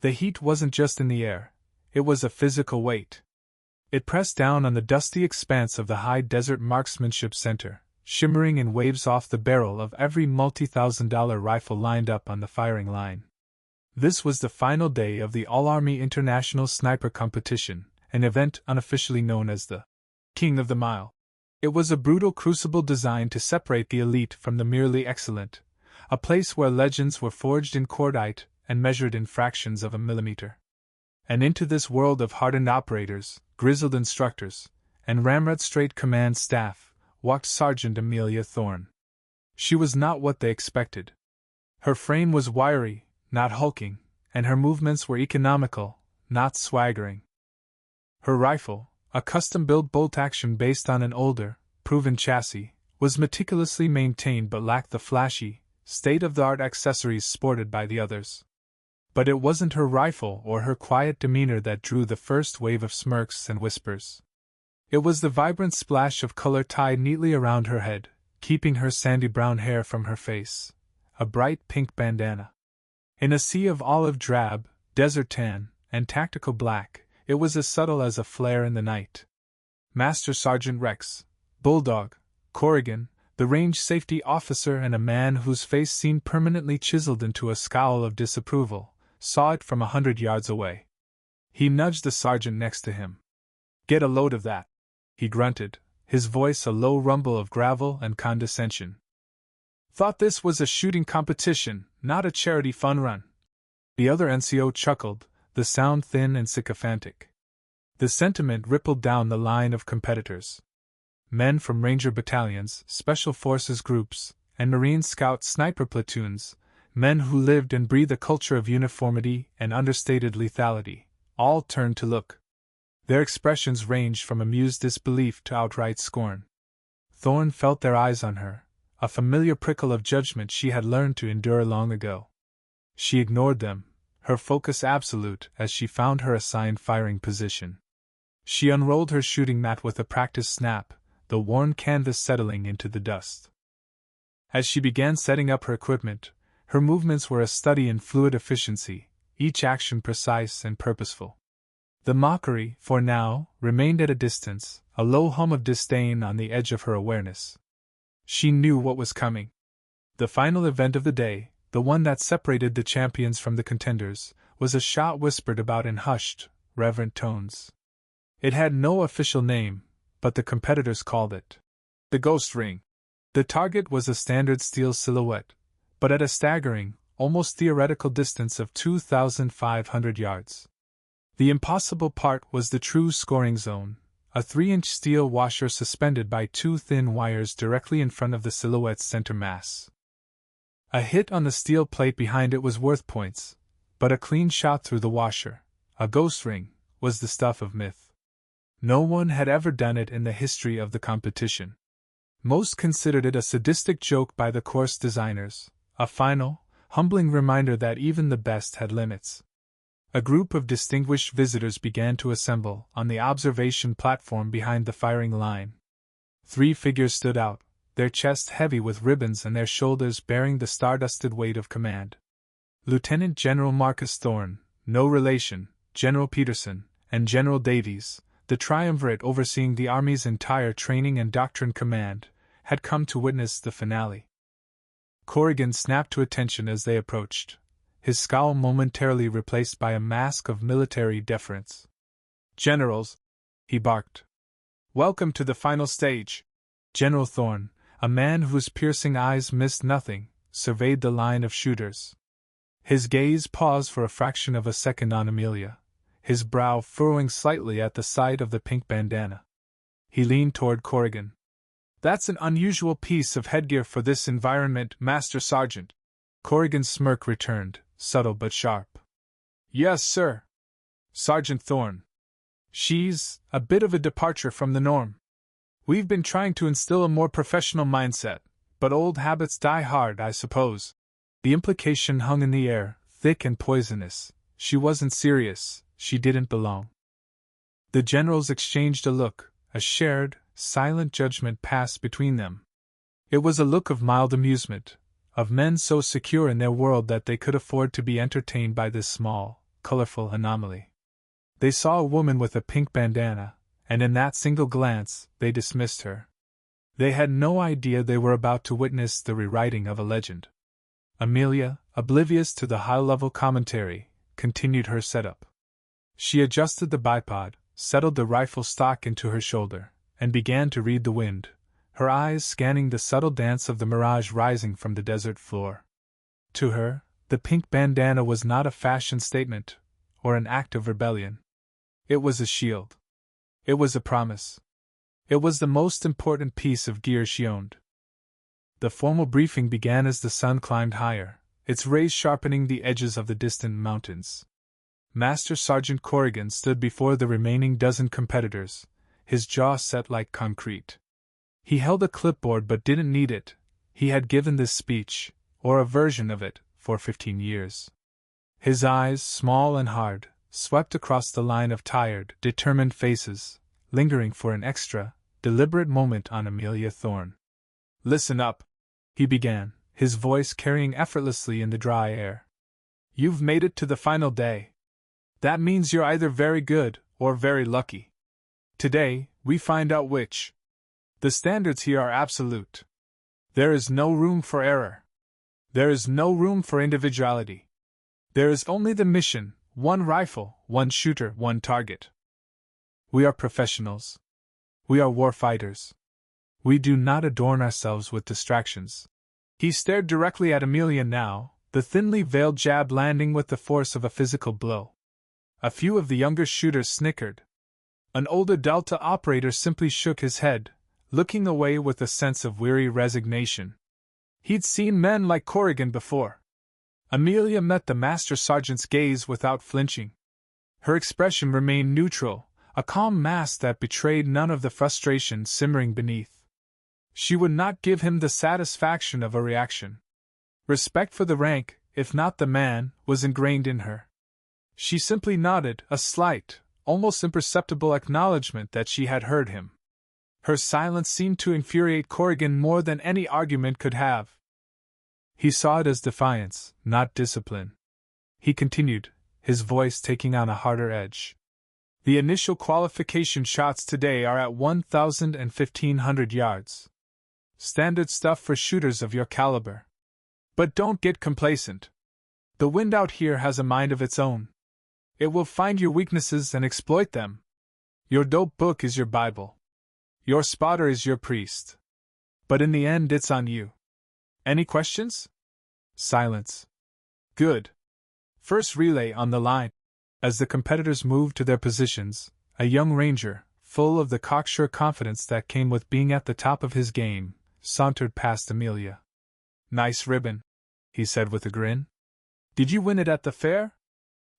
The heat wasn't just in the air, it was a physical weight. It pressed down on the dusty expanse of the high desert marksmanship center, shimmering in waves off the barrel of every multi-thousand-dollar rifle lined up on the firing line. This was the final day of the All-Army International Sniper Competition, an event unofficially known as the King of the Mile. It was a brutal crucible designed to separate the elite from the merely excellent, a place where legends were forged in cordite and measured in fractions of a millimeter. And into this world of hardened operators, grizzled instructors, and ramrod-straight command staff, walked Sergeant Amelia Thorne. She was not what they expected. Her frame was wiry, not hulking, and her movements were economical, not swaggering. Her rifle, a custom-built bolt-action based on an older, proven chassis, was meticulously maintained but lacked the flashy, state-of-the-art accessories sported by the others. But it wasn't her rifle or her quiet demeanor that drew the first wave of smirks and whispers. It was the vibrant splash of color tied neatly around her head, keeping her sandy brown hair from her face, a bright pink bandana. In a sea of olive drab, desert tan, and tactical black, it was as subtle as a flare in the night. Master Sergeant Rex, Bulldog, Corrigan, the range safety officer and a man whose face seemed permanently chiseled into a scowl of disapproval, saw it from 100 yards away. He nudged the sergeant next to him. "Get a load of that," he grunted, his voice a low rumble of gravel and condescension. "Thought this was a shooting competition, not a charity fun run." The other NCO chuckled, the sound thin and sycophantic. The sentiment rippled down the line of competitors. Men from Ranger battalions, Special Forces groups, and Marine Scout sniper platoons, men who lived and breathed a culture of uniformity and understated lethality, all turned to look. Their expressions ranged from amused disbelief to outright scorn. Thorne felt their eyes on her, a familiar prickle of judgment she had learned to endure long ago. She ignored them, her focus absolute as she found her assigned firing position. She unrolled her shooting mat with a practiced snap, the worn canvas settling into the dust. As she began setting up her equipment, her movements were a study in fluid efficiency, each action precise and purposeful. The mockery, for now, remained at a distance, a low hum of disdain on the edge of her awareness. She knew what was coming. The final event of the day, the one that separated the champions from the contenders, was a shot whispered about in hushed, reverent tones. It had no official name, but the competitors called it the Ghost Ring. The target was a standard steel silhouette, but at a staggering, almost theoretical distance of 2,500 yards. The impossible part was the true scoring zone, a 3-inch steel washer suspended by 2 thin wires directly in front of the silhouette's center mass. A hit on the steel plate behind it was worth points, but a clean shot through the washer, a ghost ring, was the stuff of myth. No one had ever done it in the history of the competition. Most considered it a sadistic joke by the course designers, a final, humbling reminder that even the best had limits. A group of distinguished visitors began to assemble on the observation platform behind the firing line. 3 figures stood out, their chests heavy with ribbons and their shoulders bearing the star-dusted weight of command. Lieutenant General Marcus Thorne, no relation, General Peterson, and General Davies, the triumvirate overseeing the Army's entire training and doctrine command, had come to witness the finale. Corrigan snapped to attention as they approached, his scowl momentarily replaced by a mask of military deference. "Generals," he barked. "Welcome to the final stage." General Thorne, a man whose piercing eyes missed nothing, surveyed the line of shooters. His gaze paused for a fraction of a second on Amelia, his brow furrowing slightly at the sight of the pink bandana. He leaned toward Corrigan. "That's an unusual piece of headgear for this environment, Master Sergeant." Corrigan's smirk returned, subtle but sharp. "Yes, sir. Sergeant Thorne. She's a bit of a departure from the norm. We've been trying to instill a more professional mindset, but old habits die hard, I suppose." The implication hung in the air, thick and poisonous. She wasn't serious, she didn't belong. The generals exchanged a look, a shared, silent judgment passed between them. It was a look of mild amusement, of men so secure in their world that they could afford to be entertained by this small, colorful anomaly. They saw a woman with a pink bandana, and in that single glance, they dismissed her. They had no idea they were about to witness the rewriting of a legend. Amelia, oblivious to the high-level commentary, continued her setup. She adjusted the bipod, settled the rifle stock into her shoulder, and began to read the wind, her eyes scanning the subtle dance of the mirage rising from the desert floor. To her, the pink bandana was not a fashion statement, or an act of rebellion. It was a shield. It was a promise. It was the most important piece of gear she owned. The formal briefing began as the sun climbed higher, its rays sharpening the edges of the distant mountains. Master Sergeant Corrigan stood before the remaining dozen competitors, his jaw set like concrete. He held a clipboard but didn't need it. He had given this speech, or a version of it, for 15 years. His eyes, small and hard, swept across the line of tired, determined faces, lingering for an extra, deliberate moment on Amelia Thorne. "Listen up," he began, his voice carrying effortlessly in the dry air. "You've made it to the final day. That means you're either very good or very lucky. Today, we find out which. The standards here are absolute. There is no room for error. There is no room for individuality. There is only the mission, one rifle, one shooter, one target. We are professionals. We are war fighters. We do not adorn ourselves with distractions." He stared directly at Amelia now, the thinly veiled jab landing with the force of a physical blow. A few of the younger shooters snickered. An older Delta operator simply shook his head, looking away with a sense of weary resignation. He'd seen men like Corrigan before. Amelia met the Master Sergeant's gaze without flinching. Her expression remained neutral, a calm mask that betrayed none of the frustration simmering beneath. She would not give him the satisfaction of a reaction. Respect for the rank, if not the man, was ingrained in her. She simply nodded, a slight, almost imperceptible acknowledgement that she had heard him. Her silence seemed to infuriate Corrigan more than any argument could have. He saw it as defiance, not discipline. He continued, his voice taking on a harder edge. "The initial qualification shots today are at 1,000 and 1,500 yards. Standard stuff for shooters of your caliber. But don't get complacent. The wind out here has a mind of its own. It will find your weaknesses and exploit them. Your dope book is your Bible. Your spotter is your priest. But in the end, it's on you. Any questions?" Silence. "Good. First relay on the line." As the competitors moved to their positions, a young ranger, full of the cocksure confidence that came with being at the top of his game, sauntered past Amelia. "Nice ribbon," he said with a grin. "Did you win it at the fair?"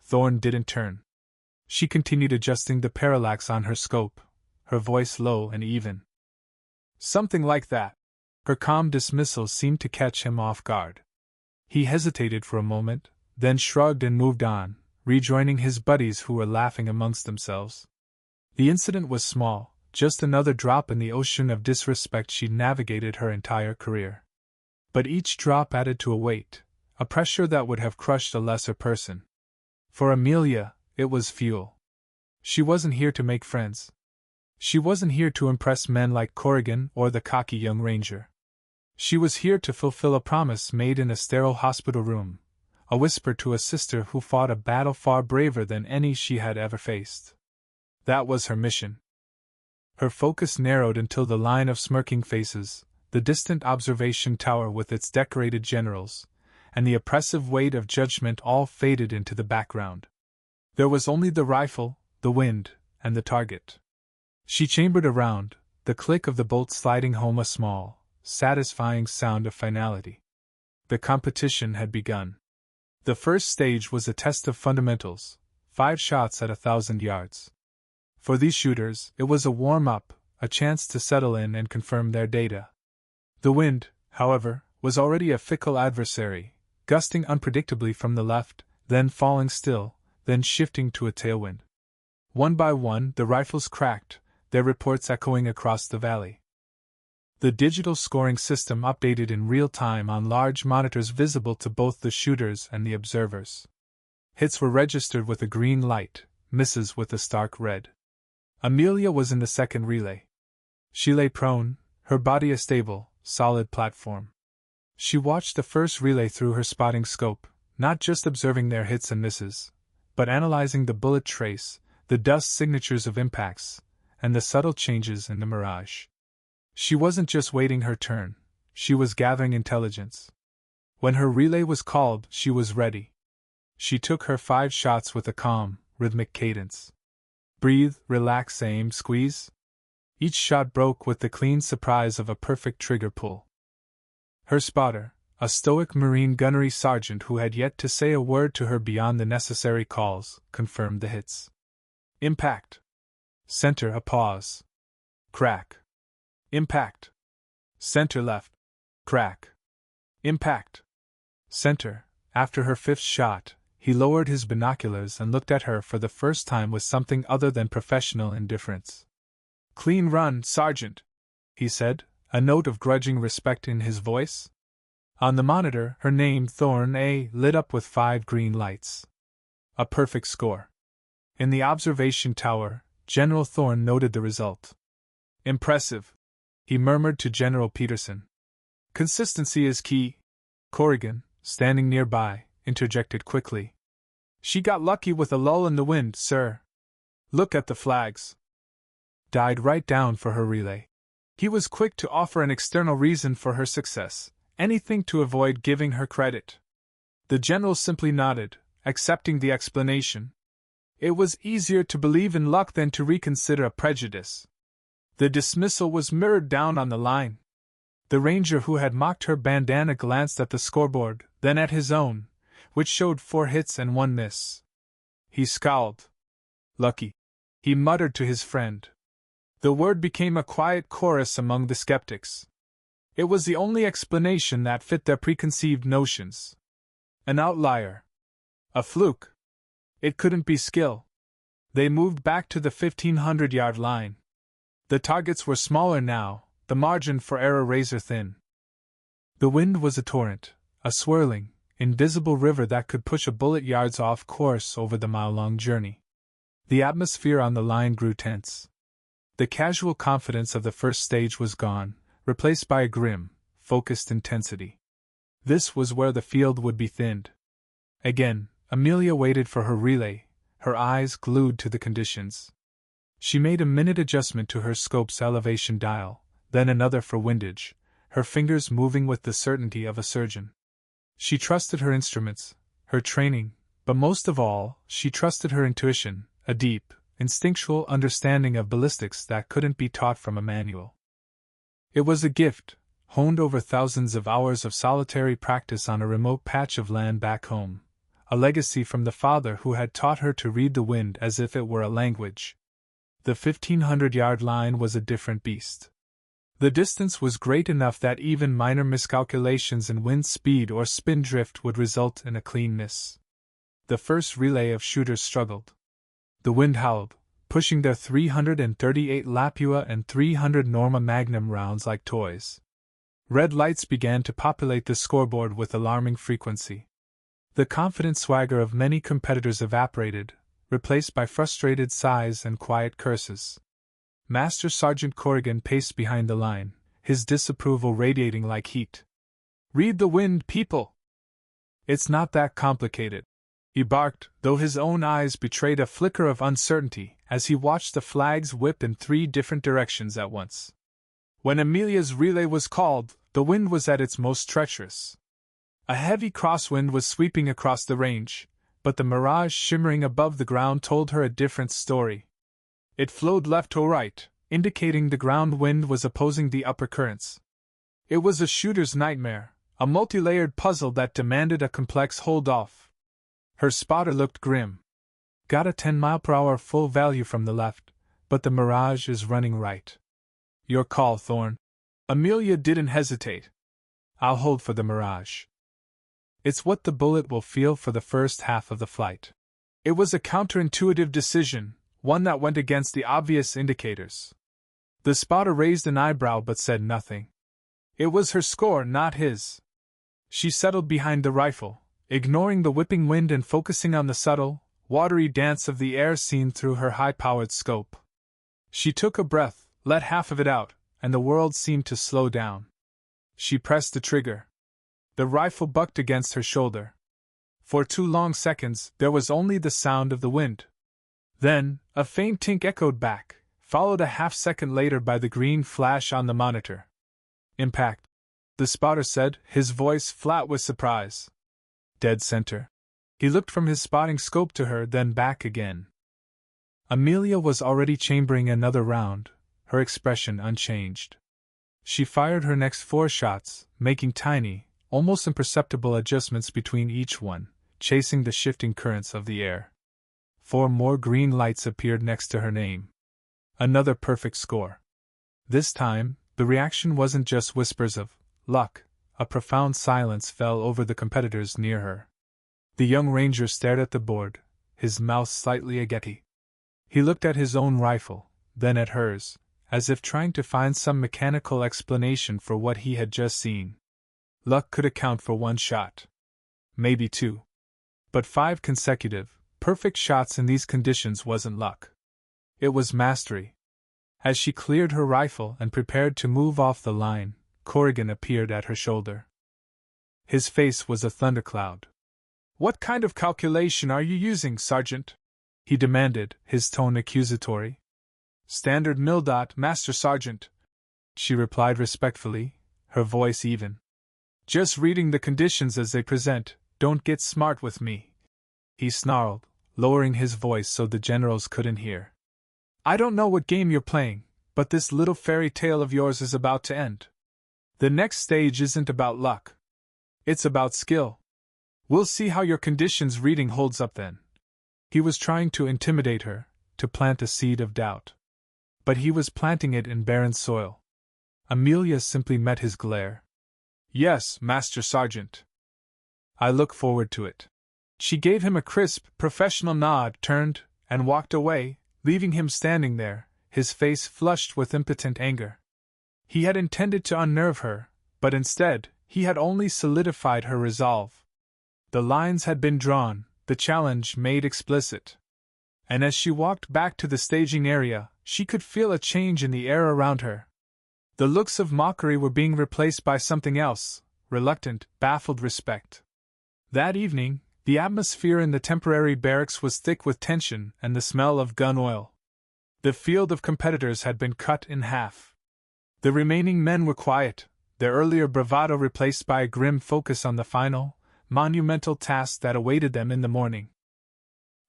Thorne didn't turn. She continued adjusting the parallax on her scope, her voice low and even. "Something like that." Her calm dismissal seemed to catch him off guard. He hesitated for a moment, then shrugged and moved on, rejoining his buddies who were laughing amongst themselves. The incident was small, just another drop in the ocean of disrespect she'd navigated her entire career. But each drop added to a weight, a pressure that would have crushed a lesser person. For Amelia, it was fuel. She wasn't here to make friends. She wasn't here to impress men like Corrigan or the cocky young ranger. She was here to fulfill a promise made in a sterile hospital room, a whisper to a sister who fought a battle far braver than any she had ever faced. That was her mission. Her focus narrowed until the line of smirking faces, the distant observation tower with its decorated generals, and the oppressive weight of judgment all faded into the background. There was only the rifle, the wind, and the target. She chambered around, the click of the bolt sliding home a small, satisfying sound of finality. The competition had begun. The first stage was a test of fundamentals, 5 shots at 1,000 yards. For these shooters, it was a warm-up, a chance to settle in and confirm their data. The wind, however, was already a fickle adversary, gusting unpredictably from the left, then falling still, then shifting to a tailwind. One by one, the rifles cracked, their reports echoing across the valley. The digital scoring system updated in real time on large monitors visible to both the shooters and the observers. Hits were registered with a green light, misses with a stark red. Amelia was in the second relay. She lay prone, her body a stable, solid platform. She watched the first relay through her spotting scope, not just observing their hits and misses, but analyzing the bullet trace, the dust signatures of impacts, and the subtle changes in the mirage. She wasn't just waiting her turn, she was gathering intelligence. When her relay was called, she was ready. She took her 5 shots with a calm, rhythmic cadence. Breathe, relax, aim, squeeze. Each shot broke with the clean surprise of a perfect trigger pull. Her spotter, a stoic Marine gunnery sergeant who had yet to say a word to her beyond the necessary calls, confirmed the hits. Impact. Center, a pause. Crack. Impact. Center left. Crack. Impact. Center. After her 5th shot, he lowered his binoculars and looked at her for the first time with something other than professional indifference. Clean run, Sergeant, he said, a note of grudging respect in his voice. On the monitor, her name, Thorne A., lit up with 5 green lights. A perfect score. In the observation tower, General Thorne noted the result. Impressive, he murmured to General Peterson. Consistency is key. Corrigan, standing nearby, interjected quickly. She got lucky with a lull in the wind, sir. Look at the flags. Died right down for her relay. He was quick to offer an external reason for her success, anything to avoid giving her credit. The general simply nodded, accepting the explanation. It was easier to believe in luck than to reconsider a prejudice. The dismissal was mirrored down on the line. The ranger who had mocked her bandana glanced at the scoreboard, then at his own, which showed 4 hits and 1 miss. He scowled. Lucky, he muttered to his friend. The word became a quiet chorus among the skeptics. It was the only explanation that fit their preconceived notions. An outlier. A fluke. It couldn't be skill. They moved back to the 1,500-yard line. The targets were smaller now, the margin for error razor-thin. The wind was a torrent, a swirling, invisible river that could push a bullet yards off course over the mile-long journey. The atmosphere on the line grew tense. The casual confidence of the first stage was gone, replaced by a grim, focused intensity. This was where the field would be thinned. Again, Amelia waited for her relay, her eyes glued to the conditions. She made a minute adjustment to her scope's elevation dial, then another for windage, her fingers moving with the certainty of a surgeon. She trusted her instruments, her training, but most of all, she trusted her intuition, a deep, instinctual understanding of ballistics that couldn't be taught from a manual. It was a gift, honed over thousands of hours of solitary practice on a remote patch of land back home, a legacy from the father who had taught her to read the wind as if it were a language. The 1,500-yard line was a different beast. The distance was great enough that even minor miscalculations in wind speed or spin drift would result in a clean miss. The first relay of shooters struggled. The wind howled, pushing their 338 Lapua and 300 Norma Magnum rounds like toys. Red lights began to populate the scoreboard with alarming frequency. The confident swagger of many competitors evaporated, replaced by frustrated sighs and quiet curses. Master Sergeant Corrigan paced behind the line, his disapproval radiating like heat. "Read the wind, people! It's not that complicated," he barked, though his own eyes betrayed a flicker of uncertainty as he watched the flags whip in 3 different directions at once. When Amelia's relay was called, the wind was at its most treacherous. A heavy crosswind was sweeping across the range, but the mirage shimmering above the ground told her a different story. It flowed left to right, indicating the ground wind was opposing the upper currents. It was a shooter's nightmare, a multi-layered puzzle that demanded a complex hold-off. Her spotter looked grim. Got a 10-mile-per-hour full value from the left, but the mirage is running right. Your call, Thorne. Amelia didn't hesitate. I'll hold for the mirage. It's what the bullet will feel for the first half of the flight. It was a counterintuitive decision, one that went against the obvious indicators. The spotter raised an eyebrow but said nothing. It was her score, not his. She settled behind the rifle, ignoring the whipping wind and focusing on the subtle, watery dance of the air seen through her high-powered scope. She took a breath, let half of it out, and the world seemed to slow down. She pressed the trigger. The rifle bucked against her shoulder. For 2 long seconds, there was only the sound of the wind. Then, a faint tink echoed back, followed a half-second later by the green flash on the monitor. Impact, the spotter said, his voice flat with surprise. Dead center. He looked from his spotting scope to her, then back again. Amelia was already chambering another round, her expression unchanged. She fired her next 4 shots, making tiny, almost imperceptible adjustments between each one, chasing the shifting currents of the air. 4 more green lights appeared next to her name. Another perfect score. This time, the reaction wasn't just whispers of luck. A profound silence fell over the competitors near her. The young ranger stared at the board, his mouth slightly agape. He looked at his own rifle, then at hers, as if trying to find some mechanical explanation for what he had just seen. Luck could account for 1 shot. Maybe 2. But 5 consecutive, perfect shots in these conditions wasn't luck. It was mastery. As she cleared her rifle and prepared to move off the line, Corrigan appeared at her shoulder. His face was a thundercloud. "What kind of calculation are you using, Sergeant?" he demanded, his tone accusatory. "Standard MILDOT, Master Sergeant," she replied respectfully, her voice even. "Just reading the conditions as they present, don't get smart with me," he snarled, lowering his voice so the generals couldn't hear. "I don't know what game you're playing, but this little fairy tale of yours is about to end. The next stage isn't about luck. It's about skill. We'll see how your conditions reading holds up then." He was trying to intimidate her, to plant a seed of doubt. But he was planting it in barren soil. Amelia simply met his glare. "Yes, Master Sergeant. I look forward to it." She gave him a crisp, professional nod, turned, and walked away, leaving him standing there, his face flushed with impotent anger. He had intended to unnerve her, but instead, he had only solidified her resolve. The lines had been drawn, the challenge made explicit. And as she walked back to the staging area, she could feel a change in the air around her. The looks of mockery were being replaced by something else, reluctant, baffled respect. That evening, the atmosphere in the temporary barracks was thick with tension and the smell of gun oil. The field of competitors had been cut in half. The remaining men were quiet, their earlier bravado replaced by a grim focus on the final, monumental task that awaited them in the morning.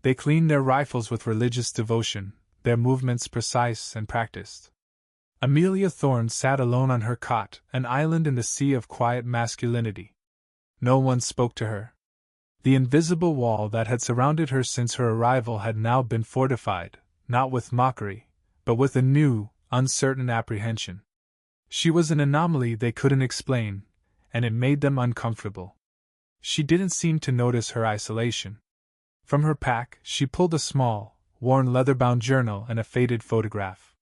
They cleaned their rifles with religious devotion, their movements precise and practiced. Amelia Thorne sat alone on her cot, an island in the sea of quiet masculinity. No one spoke to her. The invisible wall that had surrounded her since her arrival had now been fortified, not with mockery, but with a new, uncertain apprehension. She was an anomaly they couldn't explain, and it made them uncomfortable. She didn't seem to notice her isolation. From her pack, she pulled a small, worn leather-bound journal and a faded photograph.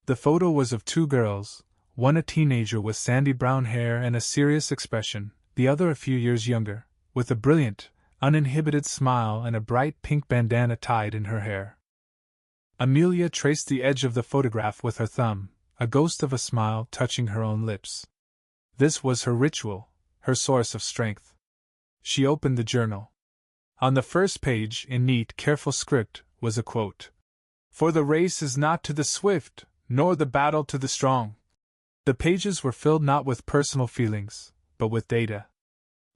The photo was of 2 girls, one a teenager with sandy brown hair and a serious expression, the other a few years younger, with a brilliant, uninhibited smile and a bright pink bandana tied in her hair. Amelia traced the edge of the photograph with her thumb, a ghost of a smile touching her own lips. This was her ritual, her source of strength. She opened the journal. On the first page, in neat, careful script, was a quote. "For the race is not to the swift, nor the battle to the strong." The pages were filled not with personal feelings, but with data.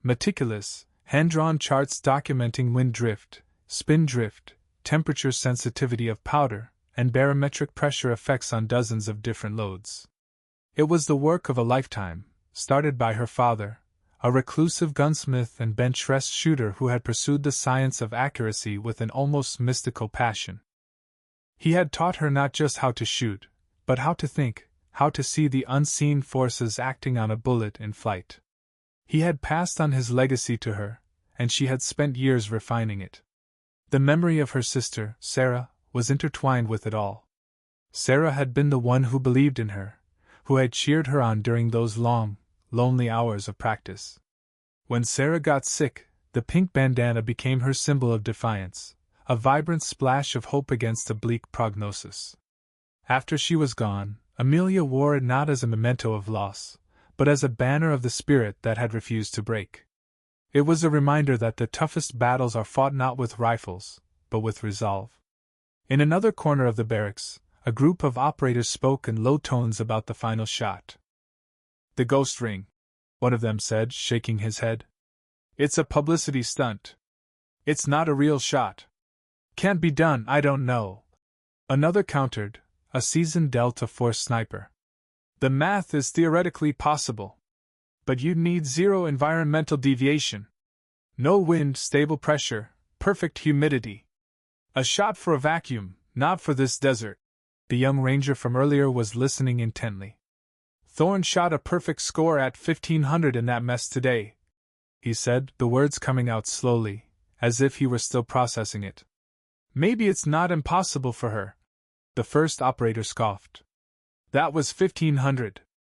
Meticulous, hand-drawn charts documenting wind drift, spin drift, temperature sensitivity of powder, and barometric pressure effects on dozens of different loads. It was the work of a lifetime, started by her father, a reclusive gunsmith and bench-rest shooter who had pursued the science of accuracy with an almost mystical passion. He had taught her not just how to shoot, but how to think, how to see the unseen forces acting on a bullet in flight. He had passed on his legacy to her, and she had spent years refining it. The memory of her sister, Sarah, was intertwined with it all. Sarah had been the one who believed in her, who had cheered her on during those long, lonely hours of practice. When Sarah got sick, The pink bandana became her symbol of defiance, a vibrant splash of hope against a bleak prognosis. After she was gone, Amelia wore it not as a memento of loss, but as a banner of the spirit that had refused to break. It was a reminder that the toughest battles are fought not with rifles, but with resolve. In another corner of the barracks, a group of operators spoke in low tones about the final shot. "The ghost ring," one of them said, shaking his head. "It's a publicity stunt. It's not a real shot. Can't be done, I don't know." Another countered, a seasoned Delta Force sniper. "The math is theoretically possible. But you'd need zero environmental deviation. No wind, stable pressure, perfect humidity. A shot for a vacuum, not for this desert." The young ranger from earlier was listening intently. "Thorne shot a perfect score at 1500 in that mess today," he said, the words coming out slowly, as if he were still processing it. "Maybe it's not impossible for her." The first operator scoffed. "That was 1500.